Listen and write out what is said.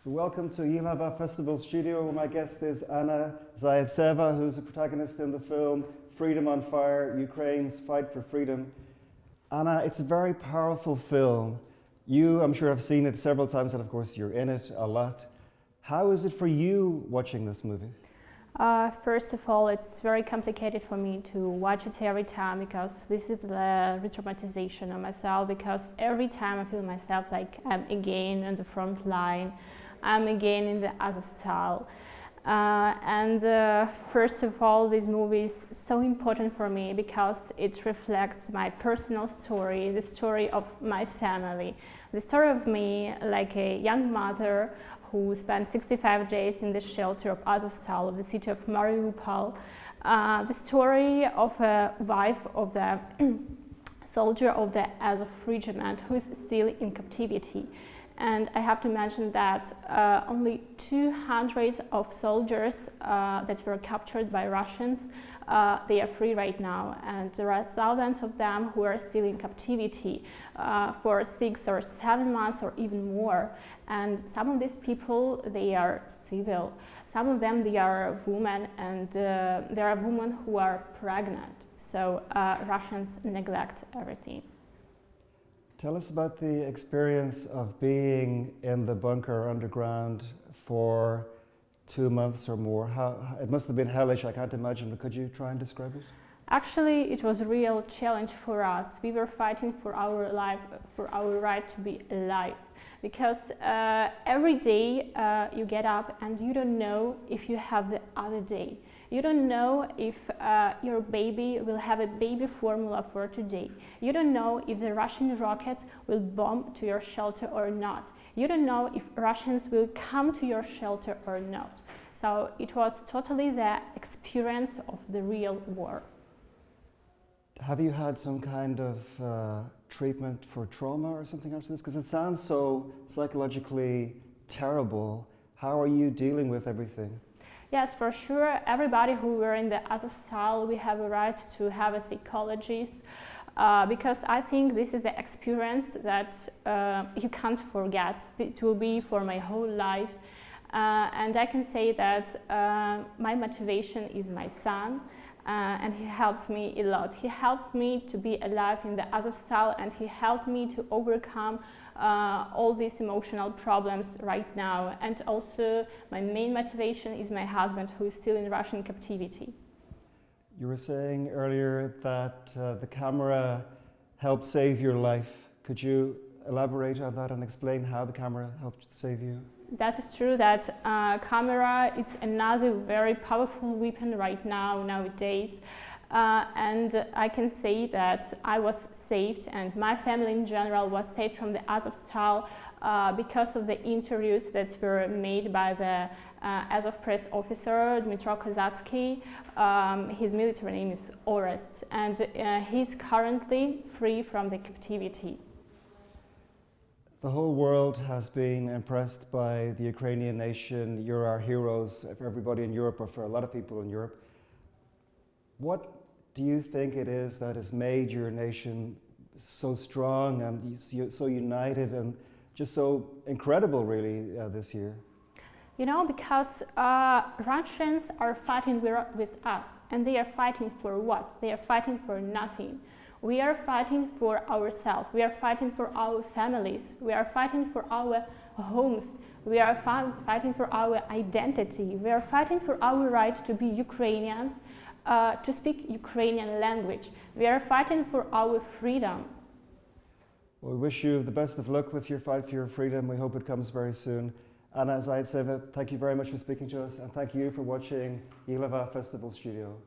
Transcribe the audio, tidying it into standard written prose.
So welcome to Ji.hlava Festival Studio. My guest is Anna Zaitseva, who's a protagonist in the film Freedom on Fire, Ukraine's Fight for Freedom. Anna, it's a very powerful film. You, I'm sure, have seen it several times, and of course you're in it a lot. How is it for you watching this movie? First of all, it's very complicated for me to watch it every time because this is the re-traumatization of myself, because every time I feel myself like I'm again on the front line, I'm again in the Azovstal. First of all, this movie is so important for me because it reflects my personal story, the story of my family, the story of me like a young mother who spent 65 days in the shelter of Azovstal, of the city of Mariupol, the story of a wife of the soldier of the Azov regiment who is still in captivity. And I have to mention that only 200 of soldiers that were captured by Russians, they are free right now, and there are thousands of them who are still in captivity for 6 or 7 months or even more. And some of these people, they are civil. Some of them, they are women, and there are women who are pregnant. So Russians neglect everything. Tell us about the experience of being in the bunker underground for 2 months or more. It must have been hellish, I can't imagine, but could you try and describe it? Actually, it was a real challenge for us. We were fighting for our life, for our right to be alive. Because every day you get up and you don't know if you have the other day. You don't know if your baby will have a baby formula for today. You don't know if the Russian rockets will bomb to your shelter or not. You don't know if Russians will come to your shelter or not. So it was totally the experience of the real war. Have you had some kind of treatment for trauma or something after this? Because it sounds so psychologically terrible. How are you dealing with everything? Yes, for sure. Everybody who were in the Azovstal, we have a right to have a psychologist because I think this is the experience that you can't forget. It will be for my whole life. And I can say that my motivation is my son. And he helps me a lot. He helped me to be alive in the Azovstal, and he helped me to overcome all these emotional problems right now. And also, my main motivation is my husband, who is still in Russian captivity. You were saying earlier that the camera helped save your life. Could you elaborate on that and explain how the camera helped save you? That is true, that camera, it's another very powerful weapon right now, nowadays. And I can say that I was saved, and my family in general was saved from the Azovstal because of the interviews that were made by the Azov press officer, Dmitro Kozatsky. His military name is Orest, and he's currently free from the captivity. The whole world has been impressed by the Ukrainian nation. You're our heroes for everybody in Europe, or for a lot of people in Europe. What do you think it is that has made your nation so strong and so united and just so incredible, really, this year? You know, because Russians are fighting with us, and they are fighting for what? They are fighting for nothing. We are fighting for ourselves, we are fighting for our families, we are fighting for our homes, we are fighting for our identity, we are fighting for our right to be Ukrainians, to speak Ukrainian language. We are fighting for our freedom. Well, we wish you the best of luck with your fight for your freedom. We hope it comes very soon. Anna Zaitseva, thank you very much for speaking to us, and thank you for watching Ji.hlava Festival Studio.